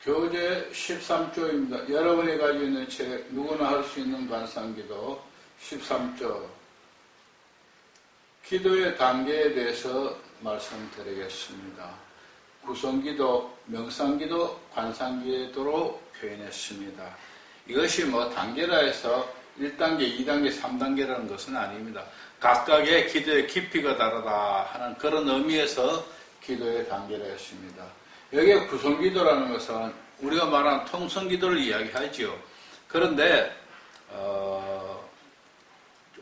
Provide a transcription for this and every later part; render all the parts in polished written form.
교재 13조입니다. 여러분이 가지고 있는 책, 누구나 할 수 있는 관상기도 13조. 기도의 단계에 대해서 말씀드리겠습니다. 구성기도, 명상기도, 관상기도로 표현했습니다. 이것이 뭐 단계라 해서 1단계, 2단계, 3단계라는 것은 아닙니다. 각각의 기도의 깊이가 다르다 하는 그런 의미에서 기도의 단계라 했습니다. 여기에 구성기도라는 것은 우리가 말하는 통성기도를 이야기하지요. 그런데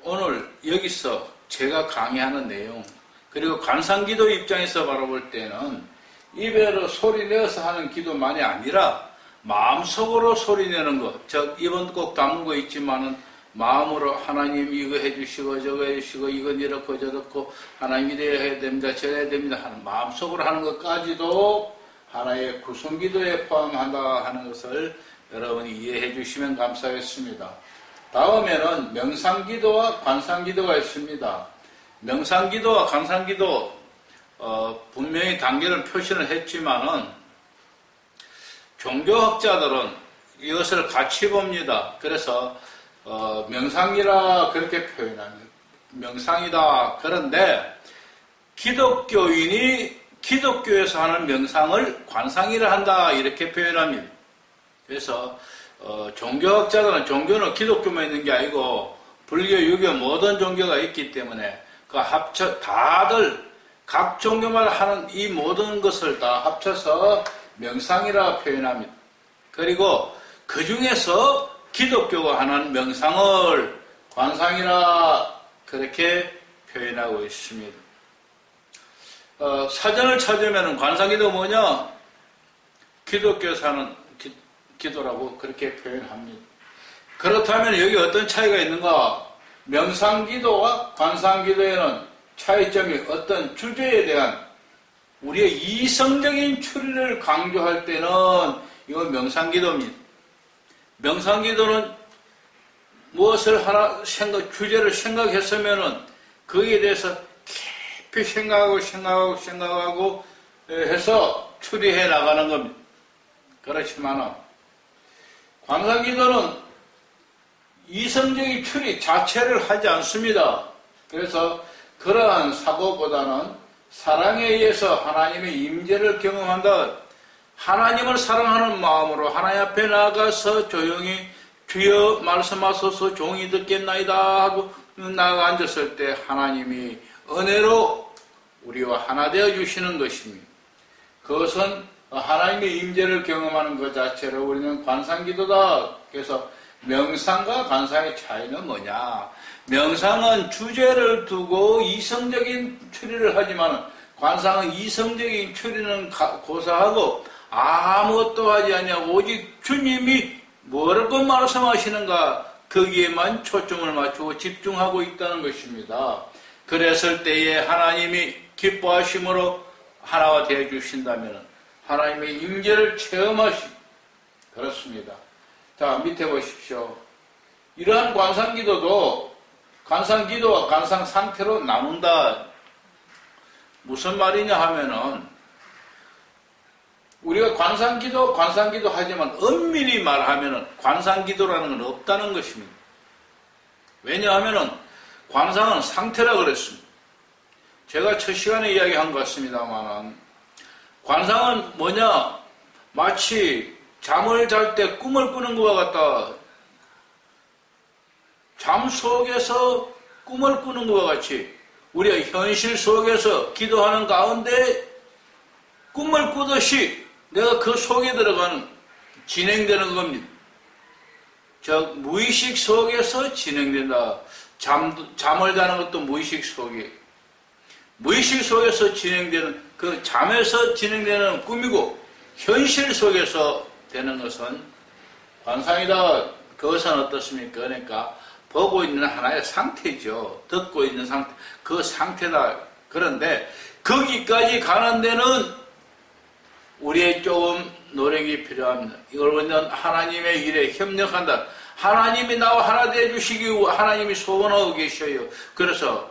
오늘 여기서 제가 강의하는 내용, 그리고 관상기도 입장에서 바라볼 때는 입으로 소리내어서 하는 기도만이 아니라 마음속으로 소리내는 것, 즉 입은 꼭 다물고 있지만은 마음으로 하나님 이거 해주시고 저거 해주시고 이건 이렇고 저렇고 하나님 이래야 해야 됩니다 저래야 됩니다 하는 마음속으로 하는 것까지도 하나의 구성기도에 포함한다 하는 것을 여러분이 이해해 주시면 감사하겠습니다. 다음에는 명상기도와 관상기도가 있습니다. 명상기도와 관상기도 분명히 단계를 표시를 했지만은 종교학자들은 이것을 같이 봅니다. 그래서 명상이라 그렇게 표현합니다. 명상이다. 그런데 기독교인이 기독교에서 하는 명상을 관상이라 한다 이렇게 표현합니다. 그래서 종교학자들은 종교는 기독교만 있는 게 아니고 불교, 유교 모든 종교가 있기 때문에 그 다들 각 종교마다 하는 이 모든 것을 다 합쳐서 명상이라 표현합니다. 그리고 그 중에서 기독교가 하는 명상을 관상이라 그렇게 표현하고 있습니다. 사전을 찾으면 관상기도 뭐냐? 기독교에서 하는 기도라고 그렇게 표현합니다. 그렇다면 여기 어떤 차이가 있는가? 명상기도와 관상기도에는 차이점이 어떤 주제에 대한 우리의 이성적인 추리를 강조할 때는 이건 명상기도입니다. 명상기도는 무엇을 주제를 생각했으면은 거기에 대해서 깊이 생각하고 해서 추리해 나가는 겁니다. 그렇지만은 관상기도는 이성적인 추리 자체를 하지 않습니다. 그래서 그러한 사고보다는 사랑에 의해서 하나님의 임재를 경험한다. 하나님을 사랑하는 마음으로 하나님 앞에 나가서 조용히 주여 말씀하소서 종이 듣겠나이다 하고 나가 앉았을 때 하나님이 은혜로 우리와 하나 되어 주시는 것입니다. 그것은 하나님의 임재를 경험하는 것 자체로 우리는 관상기도다. 그래서 명상과 관상의 차이는 뭐냐? 명상은 주제를 두고 이성적인 추리를 하지만 관상은 이성적인 추리는 고사하고 아무것도 하지 않냐 오직 주님이 뭐라고 말씀하시는가 거기에만 초점을 맞추고 집중하고 있다는 것입니다. 그랬을 때에 하나님이 기뻐하심으로 하나가 되어 주신다면 하나님의 임재를 체험하시고 그렇습니다. 자, 밑에 보십시오. 이러한 관상기도도 관상기도와 관상 상태로 나눈다. 무슨 말이냐 하면은 우리가 관상기도 하지만 엄밀히 말하면은 관상기도라는 건 없다는 것입니다. 왜냐하면은 관상은 상태라 그랬습니다. 제가 첫 시간에 이야기한 것 같습니다만은 관상은 뭐냐? 마치 잠을 잘 때 꿈을 꾸는 것과 같다. 잠 속에서 꿈을 꾸는 것과 같이 우리가 현실 속에서 기도하는 가운데 꿈을 꾸듯이 내가 그 속에 들어가는 진행되는 겁니다. 즉 무의식 속에서 진행된다. 잠을 자는 것도 무의식 속에서 진행되는 그 잠에서 진행되는 꿈이고 현실 속에서 되는 것은 관상이다. 그것은 어떻습니까? 그러니까 보고 있는 하나의 상태죠. 듣고 있는 상태. 그 상태다. 그런데 거기까지 가는 데는 우리의 조금 노력이 필요합니다. 이걸 보면 하나님의 일에 협력한다. 하나님이 나와 하나 되어 주시기 하나님이 소원하고 계셔요. 그래서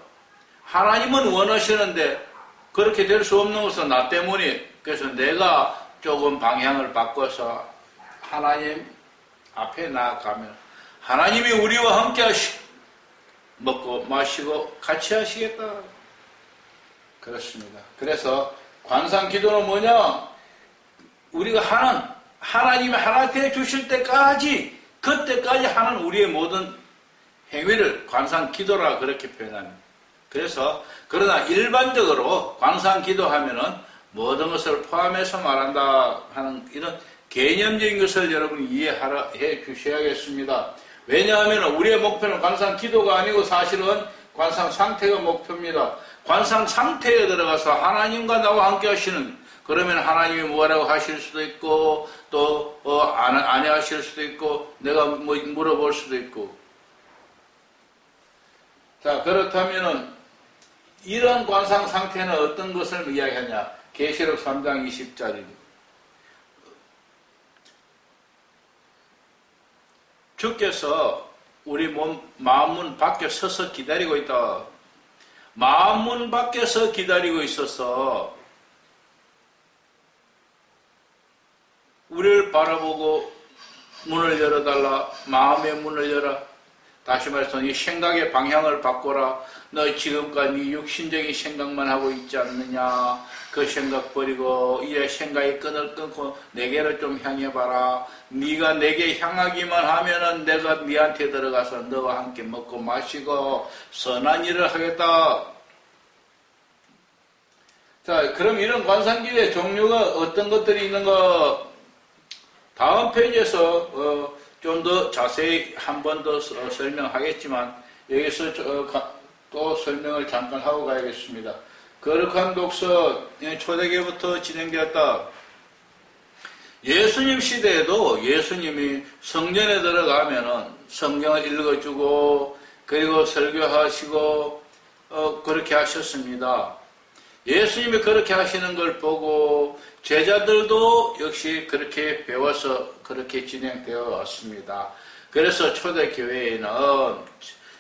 하나님은 원하시는데 그렇게 될 수 없는 것은 나 때문에 그래서 내가 조금 방향을 바꿔서 하나님 앞에 나아가면 하나님이 우리와 함께 먹고 마시고 같이 하시겠다. 그렇습니다. 그래서 관상기도는 뭐냐? 우리가 하나님이 하나 되어 주실 때까지, 그때까지 하는 우리의 모든 행위를 관상기도라 그렇게 표현합니다. 그래서 그러나 일반적으로 관상기도하면은 모든 것을 포함해서 말한다 하는 이런 개념적인 것을 여러분이 이해해 주셔야겠습니다. 왜냐하면 우리의 목표는 관상기도가 아니고 사실은 관상상태가 목표입니다. 관상상태에 들어가서 하나님과 나와 함께 하시는, 그러면 하나님이 뭐라고 하실 수도 있고 또 안 하실 수도 있고 내가 뭐 물어볼 수도 있고. 자, 그렇다면은 이런 관상상태는 어떤 것을 이야기하냐? 계시록 3장 20절입니다. 주께서 우리 마음문 밖에 서서 기다리고 있다. 마음문 밖에서 기다리고 있어서 우리를 바라보고 문을 열어달라. 마음의 문을 열어. 다시 말해서 이 생각의 방향을 바꿔라. 너 지금까지 네 육신적인 생각만 하고 있지 않느냐. 그 생각 버리고 이제 생각의 끈을 끊고 내게로 좀 향해봐라. 네가 내게 향하기만 하면은 내가 네한테 들어가서 너와 함께 먹고 마시고 선한 일을 하겠다. 자, 그럼 이런 관상기도의 종류가 어떤 것들이 있는가? 다음 페이지에서 좀 더 자세히 한 번 더 설명하겠지만 여기서 또 설명을 잠깐 하고 가야겠습니다. 거룩한 독서 초대교부터 진행되었다. 예수님 시대에도 예수님이 성전에 들어가면은 성경을 읽어주고 그리고 설교하시고 그렇게 하셨습니다. 예수님이 그렇게 하시는 걸 보고 제자들도 역시 그렇게 배워서 그렇게 진행되어 왔습니다. 그래서 초대교회에는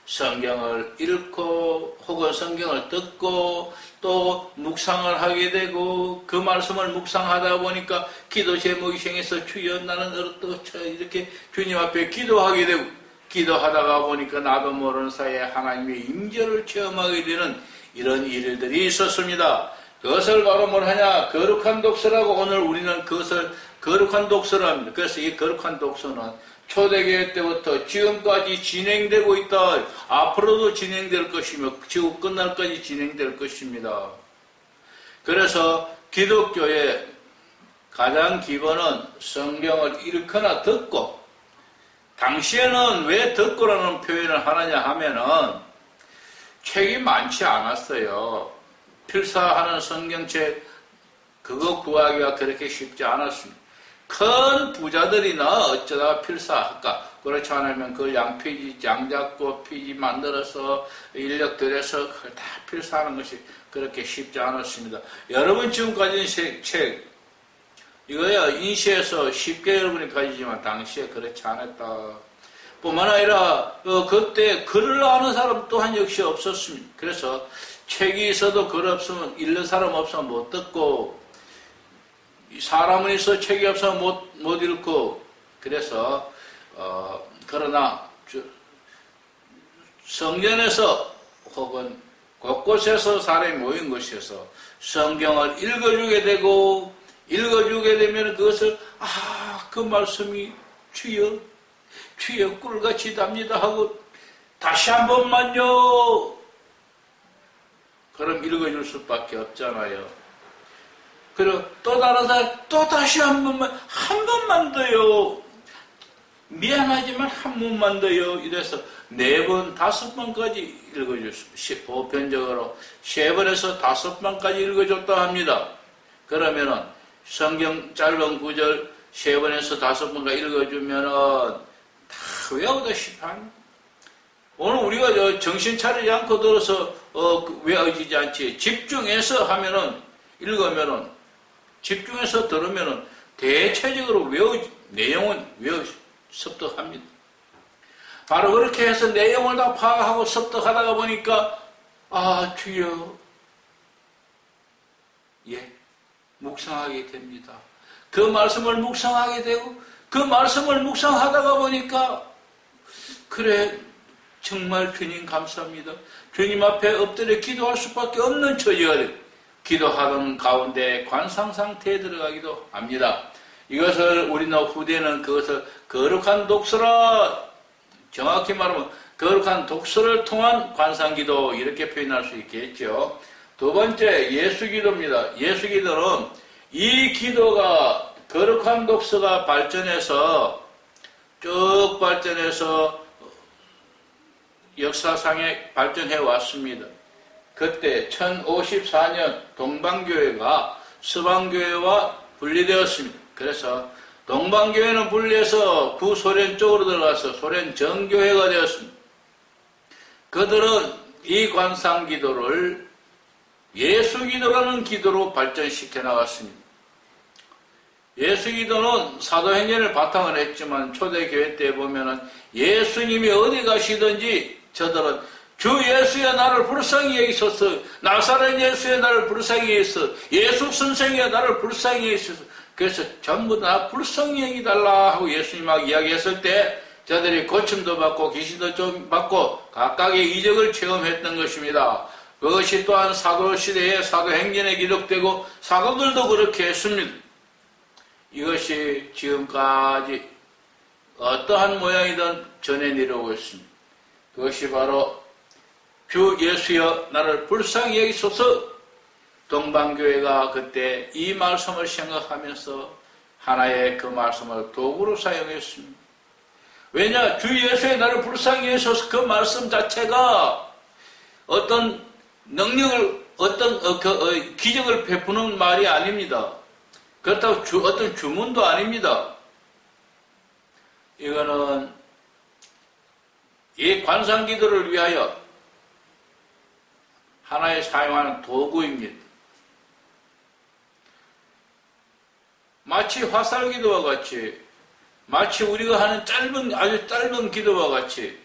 성경을 읽고 혹은 성경을 듣고 또 묵상을 하게 되고 그 말씀을 묵상하다 보니까 기도 제목이 생겨서 주여 나는 어떻게 이렇게 주님 앞에 기도하게 되고 기도하다가 보니까 나도 모르는 사이에 하나님의 임재를 체험하게 되는 이런 일들이 있었습니다. 그것을 바로 뭘 하냐? 거룩한 독서라고 오늘 우리는 그것을 거룩한 독서를 합니다. 그래서 이 거룩한 독서는 초대교회 때부터 지금까지 진행되고 있다. 앞으로도 진행될 것이며 지구 끝날까지 진행될 것입니다. 그래서 기독교의 가장 기본은 성경을 읽거나 듣고, 당시에는 왜 듣고라는 표현을 하느냐 하면은 책이 많지 않았어요. 필사하는 성경책 그거 구하기가 그렇게 쉽지 않았습니다. 큰 부자들이나 어쩌다 필사할까? 그렇지 않으면 그걸 양피지, 양잡고 피지 만들어서 인력 들여서 그걸 다 필사하는 것이 그렇게 쉽지 않았습니다. 여러분 지금 가진 책 이거야 인시에서 쉽게 여러분이 가지지만 당시에 그렇지 않았다. 뿐만 아니라 그때 글을 아는 사람 또한 역시 없었습니다. 그래서 책이 있어도 글 없으면 읽는 사람 없으면 못 듣고 사람은 있어 책이 없으면 못 읽고 그래서 그러나 성전에서 혹은 곳곳에서 사람이 모인 곳에서 성경을 읽어주게 되고 읽어주게 되면 그것을 그 말씀이 주여 꿀같이 답니다 하고 다시 한 번만요. 그럼 읽어줄 수밖에 없잖아요. 그리고 또 다른 사람 또 다시 한 번만 더요. 미안하지만 한 번만 더요. 이래서 4번, 5번까지 읽어줬습니다. 보편적으로 3번에서 5번까지 읽어줬다 합니다. 그러면은 성경 짧은 구절 3번에서 5번까지 읽어주면은 다 외우다시피 합니다. 오늘 우리가 정신 차리지 않고 들어서 외워지지 않지. 집중해서 하면은 읽으면은 집중해서 들으면은 대체적으로 내용은 습득합니다. 바로 그렇게 해서 내용을 다 파악하고 습득하다가 보니까 주여 묵상하게 됩니다. 그 말씀을 묵상하게 되고 그 말씀을 묵상하다가 보니까 그래 정말 주님 감사합니다. 주님 앞에 엎드려 기도할 수밖에 없는 처지가 되고 기도하던 가운데 관상 상태에 들어가기도 합니다. 이것을 우리는 후대는 그것을 거룩한 독서라, 정확히 말하면 거룩한 독서를 통한 관상기도 이렇게 표현할 수 있겠죠. 두 번째 예수기도입니다. 예수기도는 이 기도가 거룩한 독서가 발전해서 쭉 발전해서 역사상에 발전해 왔습니다. 그때 1054년 동방교회가 서방교회와 분리되었습니다. 그래서 동방교회는 분리해서 구소련 쪽으로 들어가서 소련 정교회가 되었습니다. 그들은 이 관상기도를 예수기도라는 기도로 발전시켜 나갔습니다. 예수기도는 사도행전을 바탕을 했지만 초대교회 때 보면은 예수님이 어디 가시든지 저들은 주 예수여 나를 불쌍히 여기소서, 나사렛 예수여 나를 불쌍히 여기소서, 예수 선생이여 나를 불쌍히 여기소서. 그래서 전부 다 불쌍히 여기달라 하고 예수님하고 이야기했을 때 저들이 고침도 받고 귀신도 좀 받고 각각의 이적을 체험했던 것입니다. 그것이 또한 사도시대의 사도행전에 기록되고 사도들도 그렇게 했습니다. 이것이 지금까지 어떠한 모양이든 전해 내려오고 있습니다. 그것이 바로 주 예수여 나를 불쌍히 여기소서. 동방교회가 그때 이 말씀을 생각하면서 하나의 그 말씀을 도구로 사용했습니다. 왜냐? 주 예수여 나를 불쌍히 여기소서 그 말씀 자체가 어떤 능력을 어떤 기적을 베푸는 말이 아닙니다. 그렇다고 어떤 주문도 아닙니다. 이거는 이 관상기도를 위하여 하나의 사용하는 도구입니다. 마치 화살기도와 같이, 마치 우리가 하는 아주 짧은 기도와 같이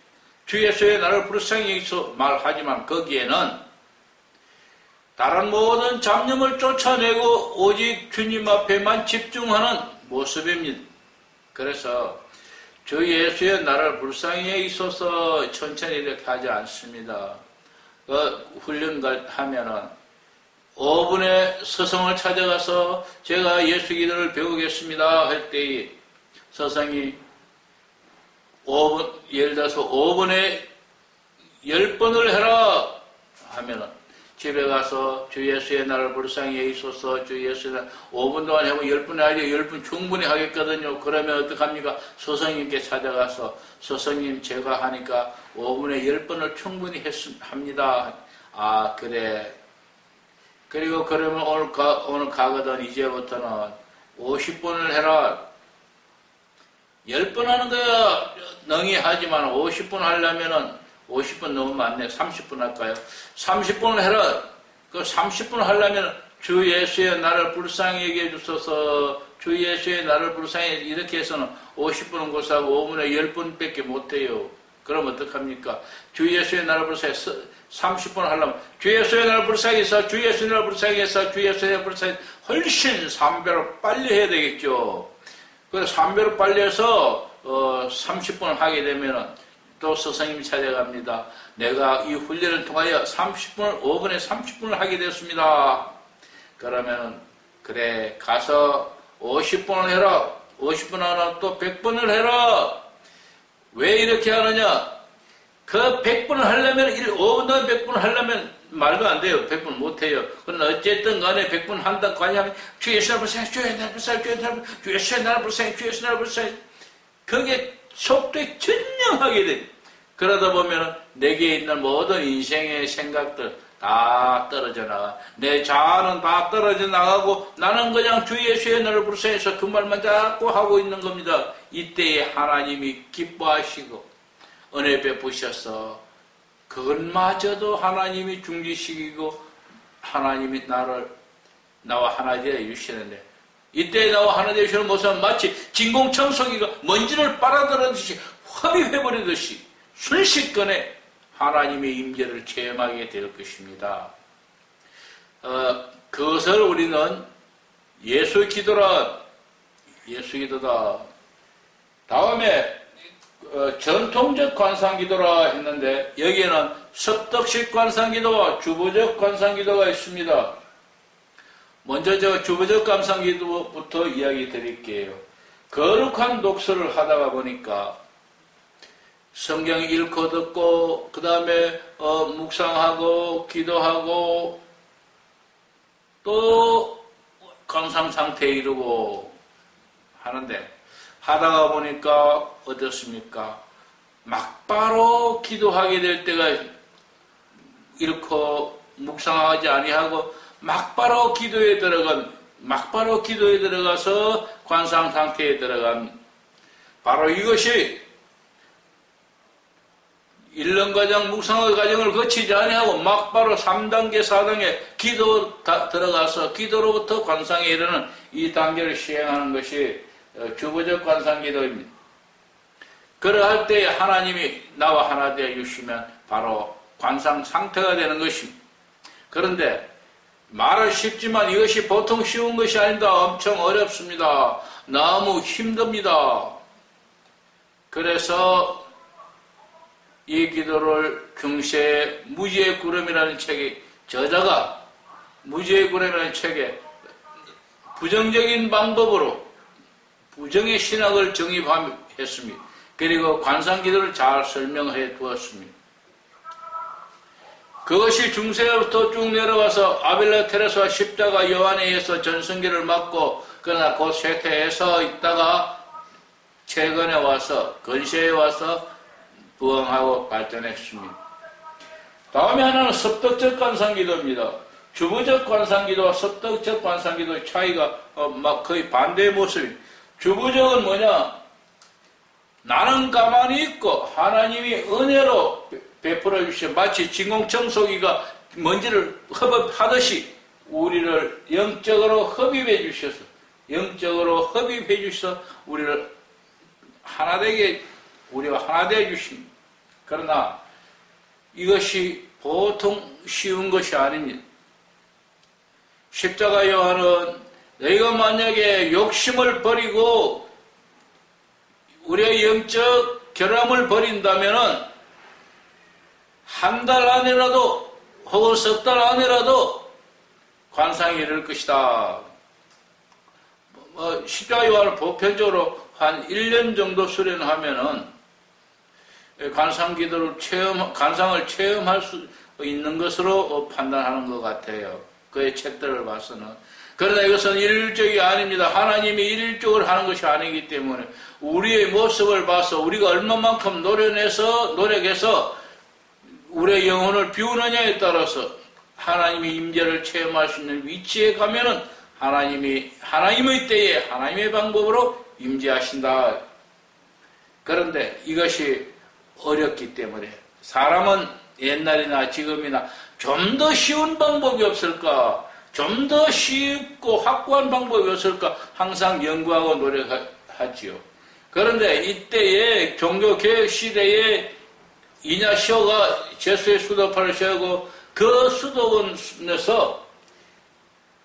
주 예수의 나를 불쌍히 여기소 말하지만 거기에는 다른 모든 잡념을 쫓아내고 오직 주님 앞에만 집중하는 모습입니다. 그래서 주 예수의 나를 불쌍히 여기소서 천천히 이렇게 하지 않습니다. 그 훈련을 하면은 5분의 서성을 찾아가서 제가 예수 기도를 배우겠습니다 할 때에 서성이 5분, 예를 들어서 5분에 10번을 해라 하면은 집에 가서 주 예수의 나를 불쌍히 여기소서 주 예수의 날 5분 동안 해보면 10분 아니라 10분 충분히 하겠거든요. 그러면 어떡합니까? 스승님께 찾아가서 스승님 제가 하니까 5분에 10번을 충분히 합니다. 아 그래. 그리고 그러면 오늘 가거든 이제부터는 50번을 해라. 10번 하는 거야 능히 하지만 50번 하려면은 50번 너무 많네. 30분 할까요? 30분을 해라. 그 30분 하려면 주 예수의 나를 불쌍히 여겨 주소서 주 예수의 나를 불쌍히 이렇게 해서는 50분은 고사하고 5분에 10분밖에 못해요. 그럼 어떡합니까? 주 예수의 나를 불쌍히 30분 하려면 주 예수의 나를 불쌍히 해서 주 예수의 나를 불쌍히 해서 주 예수의 나를 불쌍히 훨씬 3배로 빨리 해야 되겠죠. 그래서 3배로 빨리 해서 30분을 하게 되면은 또 스승님이 찾아갑니다. 내가 이 훈련을 통하여 5분에 30분을 하게 됐습니다. 그러면 그래 가서 50분을 해라. 50분 하나 또 100번을 해라. 왜 이렇게 하느냐? 그 100번을 하려면 5분 동안 100번을 하려면 말도 안 돼요. 100번 못 해요. 그러나 어쨌든 간에 100번 한다고 하냐면 주 예수 나를 불쌍히 주 예수 나를 불쌍히 주 예수 나를 불쌍히 주 예수 나를 불쌍히 그게 속도에 전념하게 돼. 그러다 보면 내게 있는 모든 인생의 생각들 다 떨어져 나가. 내 자아는 다 떨어져 나가고 나는 그냥 주 예수의 나를 불쌍해서 그 말만 자꾸 하고 있는 겁니다. 이때에 하나님이 기뻐하시고 은혜 베푸셔서 그것마저도 하나님이 중지시키고 하나님이 나와 하나 되어 주시는데 이때 나와 하나 되어 주시는 모습은 마치 진공청소기가 먼지를 빨아들이듯이 흡입해버리듯이 순식간에 하나님의 임재를 체험하게 될 것입니다. 그것을 우리는 예수 기도라 예수기도다. 다음에 전통적 관상기도라 했는데 여기에는 섭덕식 관상기도와 주보적 관상기도가 있습니다. 먼저 저 주보적 관상기도부터 이야기 드릴게요. 거룩한 독서를 하다가 보니까 성경 읽고 듣고 그 다음에 묵상하고 기도하고 또 관상 상태에 이르고 하는데 하다가 보니까 어떻습니까? 막바로 기도하게 될 때가 잃고 묵상하지 아니하고 막바로 기도에 들어가서 관상 상태에 들어간 바로 이것이 1년 과정, 묵상의 과정을 거치지 아니하고 막바로 3단계, 4단계 기도 들어가서 기도로부터 관상에 이르는 이 단계를 시행하는 것이 주보적 관상기도입니다. 그러할 때 하나님이 나와 하나 되어 주시면 바로 관상 상태가 되는 것입니다. 그런데 말은 쉽지만 이것이 보통 쉬운 것이 아닙니다. 엄청 어렵습니다. 너무 힘듭니다. 그래서 이 기도를 경세의 무지의 구름이라는 책의 저자가 무지의 구름이라는 책에 부정적인 방법으로 부정의 신학을 정립했습니다. 그리고 관상기도를 잘 설명해 두었습니다. 그것이 중세부터 쭉 내려와서 아빌라 테레스와 십자가 요한에 의해서 전성기를 맞고 그러나 그 쇠퇴해서 있다가 최근에 와서 근시에 와서 부흥하고 발전했습니다. 다음에 하나는 섭덕적 관상기도입니다. 주보적 관상기도와 섭덕적 관상기도의 차이가 막 거의 반대의 모습입니다. 주보적은 뭐냐? 나는 가만히 있고 하나님이 은혜로 베풀어 주시오. 마치 진공청소기가 먼지를 흡입하듯이 우리를 영적으로 흡입해 주셔서 우리를 하나 되게 우리와 하나 되어 주십니다. 그러나 이것이 보통 쉬운 것이 아닙니다. 십자가 요한은 너희가 만약에 욕심을 버리고 우리의 영적 결함을 버린다면은 한 달 안에라도 혹은 석 달 안에라도 관상이 이를 것이다. 십자가 요한을 보편적으로 한 1년 정도 수련하면은 관상기도를 관상을 체험할 수 있는 것으로 판단하는 것 같아요. 그의 책들을 봐서는. 그러나 이것은 일률적이 아닙니다. 하나님이 일률적으로 하는 것이 아니기 때문에 우리의 모습을 봐서 우리가 얼마만큼 노력해서 우리의 영혼을 비우느냐에 따라서 하나님의 임재를 체험할 수 있는 위치에 가면은 하나님의 때에 하나님의 방법으로 임재하신다. 그런데 이것이 어렵기 때문에 사람은 옛날이나 지금이나 좀 더 쉬운 방법이 없을까? 좀 더 쉽고 확고한 방법이 없을까? 항상 연구하고 노력하지요. 그런데 이때의 종교개혁 시대에 이냐시오가 제수의 수도파를 세우고 그 수도원에서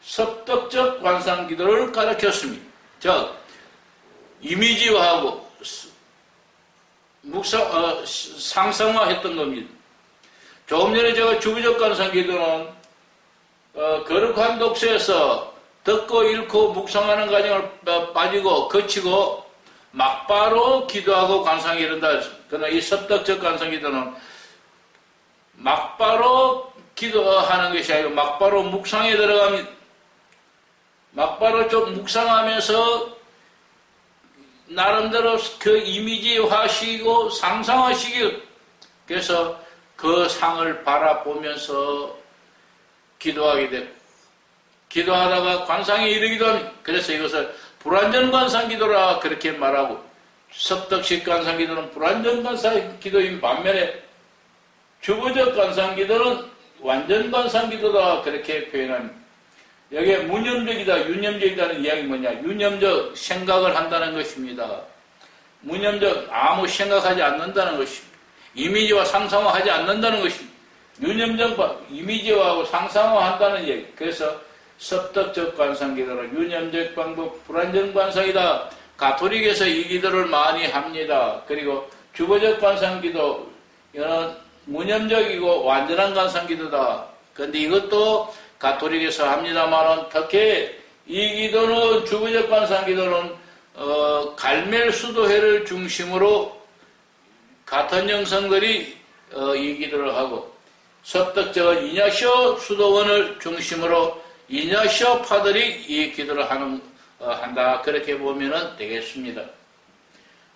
섭덕적 관상기도를 가르쳤습니다. 즉 이미지화하고 상상화했던 겁니다. 조금 전에 제가 주보적 관상기도는 거룩한 독서에서 듣고 읽고 묵상하는 과정을 빠지고 거치고 막바로 기도하고 관상이 이른다. 그러나 이 섭덕적 관상기도는 막바로 기도하는 것이 아니고 막바로 묵상에 들어갑니다. 막바로 좀 묵상하면서 나름대로 그 이미지화시키고 상상화시키고 그래서 그 상을 바라보면서 기도하게 되고 기도하다가 관상에 이르기도 합니다. 그래서 이것을 불완전 관상기도라 그렇게 말하고 섭덕식 관상기도는 불완전 관상기도인 반면에 주보적 관상기도는 완전 관상기도다 그렇게 표현합니다. 여기에 무념적이다, 유념적이다는 이야기 뭐냐? 유념적 생각을 한다는 것입니다. 무념적 아무 생각하지 않는다는 것입니다. 이미지와 상상화하지 않는다는 것입니다. 유념적 이미지화하고 상상화한다는 얘기. 그래서 섭덕적 관상기도는 유념적 방법, 불완전 관상이다. 가톨릭에서 이 기도를 많이 합니다. 그리고 주거적 관상기도, 이거는 무념적이고 완전한 관상기도다. 그런데 이것도 가톨릭에서 합니다만은 특히 이 기도는 주거적 관상기도는 갈멜 수도회를 중심으로 같은 영성들이 이 기도를 하고 섭덕적은 이냐시오 수도원을 중심으로 이냐시오 파들이 이 기도를 한다. 그렇게 보면 되겠습니다.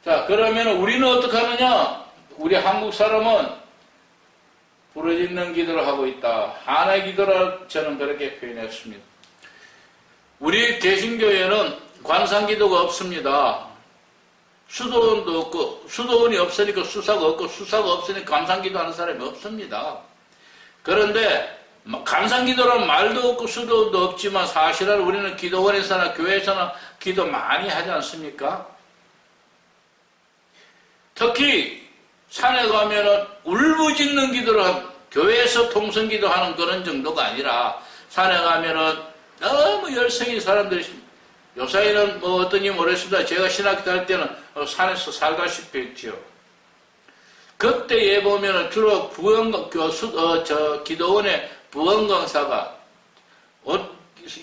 자, 그러면 우리는 어떻게 하느냐? 우리 한국 사람은 부르짖는 기도를 하고 있다. 하나의 기도라 저는 그렇게 표현했습니다. 우리 개신교회는 관상기도가 없습니다. 수도원도 없고, 수도원이 없으니까 수사가 없고, 수사가 없으니까 관상기도 하는 사람이 없습니다. 그런데 관상기도란 말도 없고 수도원도 없지만 사실은 우리는 기도원에서나 교회에서나 기도 많이 하지 않습니까? 특히 산에 가면은 울부짖는 기도를 교회에서 통성기도 하는 그런 정도가 아니라 산에 가면은 너무 열성인 사람들이 요사이는 뭐 어떤지 모르겠습니다. 제가 신학교 할 때는 산에서 살다시피 했지요. 그때에 보면은 주로 기도원의 부원 강사가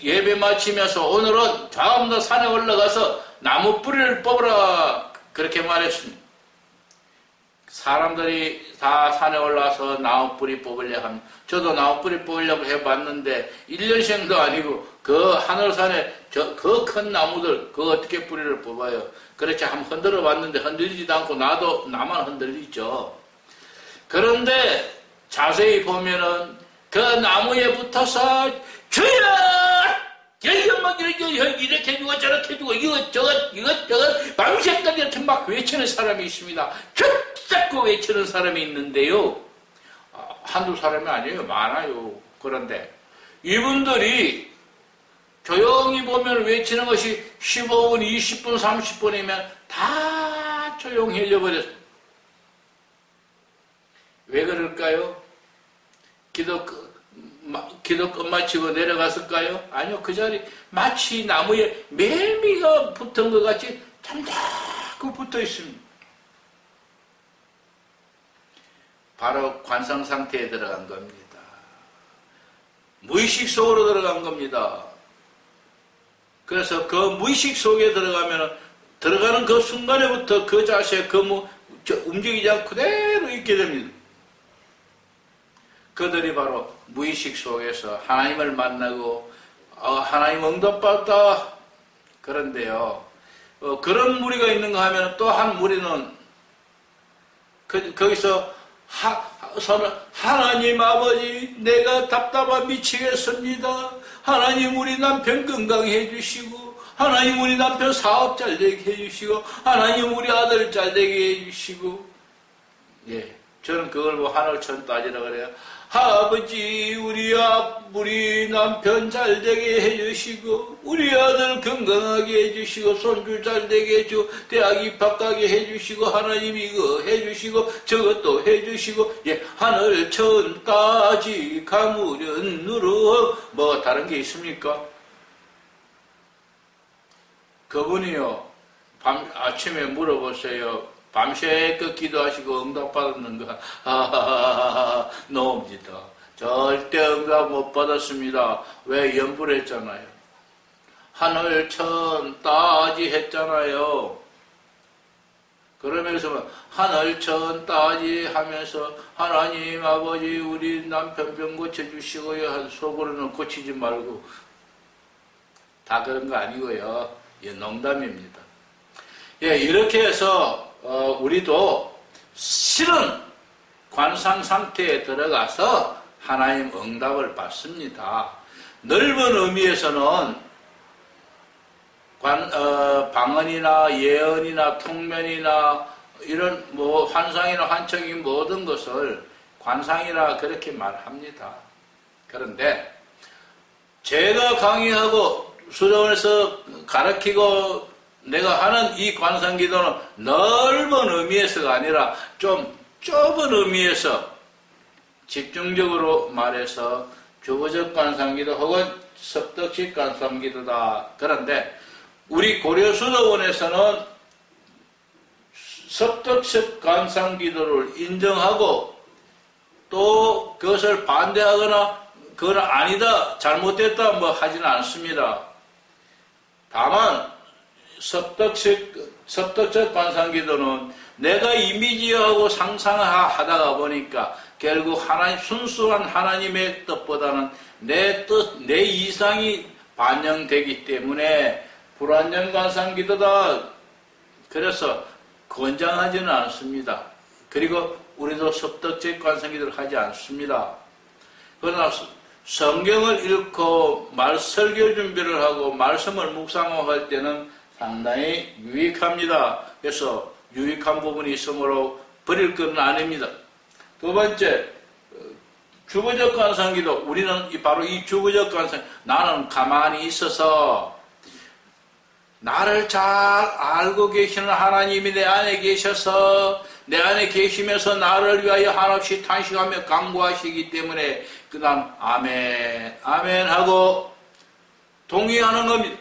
예배 마치면서 오늘은 전부 다 산에 올라가서 나무 뿌리를 뽑으라 그렇게 말했습니다. 사람들이 다 산에 올라와서 나무 뿌리 뽑으려고 합니다. 저도 나무 뿌리 뽑으려고 해봤는데 1년생도 아니고 그 하늘산에 그 큰 나무들 그거 어떻게 뿌리를 뽑아요. 그렇지 한번 흔들어 봤는데 흔들리지도 않고 나만 흔들리죠. 그런데 자세히 보면은 그 나무에 붙어서 주여! 이렇게 해주고 저렇게 해주고 이것저것 밤새까지 이렇게 막 외치는 사람이 있습니다. 자꾸 외치는 사람이 있는데요. 한두 사람이 아니에요. 많아요. 그런데 이분들이 조용히 보면 외치는 것이 15분, 20분, 30분이면 다 조용해져 버렸어요. 왜 그럴까요? 기도 끝마치고 내려갔을까요? 아니요. 그 자리 마치 나무에 매미가 붙은 것 같이 잠자고 붙어 있습니다. 바로 관상 상태에 들어간 겁니다. 무의식 속으로 들어간 겁니다. 그래서 그 무의식 속에 들어가는 그 순간에부터 그 자세, 움직이지 않고 그대로 있게 됩니다. 그들이 바로 무의식 속에서 하나님을 만나고 하나님 응답받다. 그런데요. 그런 무리가 있는가 하면 또 한 무리는 거기서 하나님 아버지 내가 답답하 미치겠습니다. 하나님 우리 남편 건강해 주시고 하나님 우리 남편 사업 잘 되게 해주시고 하나님 우리 아들 잘 되게 해주시고 예, 저는 그걸 뭐 하늘천 따지라 그래요. 아버지 우리 남편 잘 되게 해주시고 우리 아들 건강하게 해주시고 손주 잘 되게 해주고 대학 입학 가게 해주시고 하나님 이거 해주시고 저것도 해주시고 예, 하늘천 따지 가무련 누르 뭐 다른 게 있습니까? 그분이요 아침에 물어보세요. 밤새 그 기도하시고 응답받았는가? 노입니다. 절대 응답 못 받았습니다. 왜? 염불했잖아요. 하늘천 따지 했잖아요. 그러면서 하늘천 따지 하면서 하나님 아버지 우리 남편 병 고쳐주시고요. 속으로는 고치지 말고 다 그런 거 아니고요. 예, 농담입니다. 예, 이렇게 해서 우리도 실은 관상 상태에 들어가서 하나님 응답을 받습니다. 넓은 의미에서는 방언이나 예언이나 통면이나 이런 뭐 환상이나 환청인 모든 것을 관상이라 그렇게 말합니다. 그런데 제가 강의하고 수련원에서 가르치고 내가 하는 이 관상기도는 넓은 의미에서가 아니라 좀 좁은 의미에서 집중적으로 말해서 주보적 관상기도 혹은 섭덕식 관상기도다. 그런데 우리 고려수도원에서는 섭덕식 관상기도를 인정하고 또 그것을 반대하거나 그건 아니다, 잘못됐다 뭐 하지는 않습니다. 다만 섭덕적 관상기도는 내가 이미지하고 상상하다가 보니까 결국 순수한 하나님의 뜻보다는 내 뜻, 내 이상이 반영되기 때문에 불완전 관상기도다. 그래서 권장하지는 않습니다. 그리고 우리도 섭덕적 관상기도를 하지 않습니다. 그러나 성경을 읽고 설교 준비를 하고 말씀을 묵상할 때는 상당히 유익합니다. 그래서 유익한 부분이 있으므로 버릴 것은 아닙니다. 두 번째, 주보적 관상기도. 우리는 바로 이 주보적 관상, 나는 가만히 있어서 나를 잘 알고 계시는 하나님이 내 안에 계셔서 내 안에 계시면서 나를 위하여 한없이 탄식하며 강구하시기 때문에 그다음 아멘 아멘 하고 동의하는 겁니다.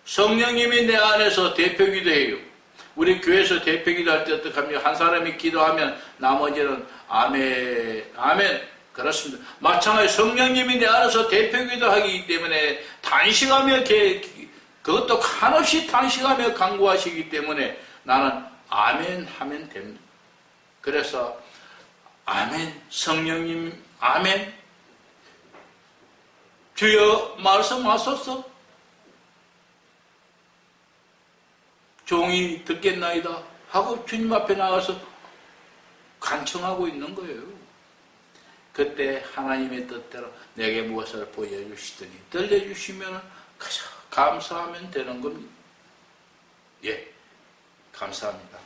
성령님이 내 안에서 대표기도해요. 우리 교회에서 대표기도할 때 어떻게 합니까? 한 사람이 기도하면 나머지는 아멘 아멘 그렇습니다. 마찬가지 성령님이 내 안에서 대표기도하기 때문에 탄식하며 그것도 한없이 탄식하며 강구하시기 때문에 나는 아멘 하면 됩니다. 그래서 아멘, 성령님 아멘, 주여 말씀하소서, 종이 듣겠나이다 하고 주님 앞에 나가서 간청하고 있는 거예요. 그때 하나님의 뜻대로 내게 무엇을 보여주시더니 들려주시면 감사하면 되는 겁니다. 예, 감사합니다.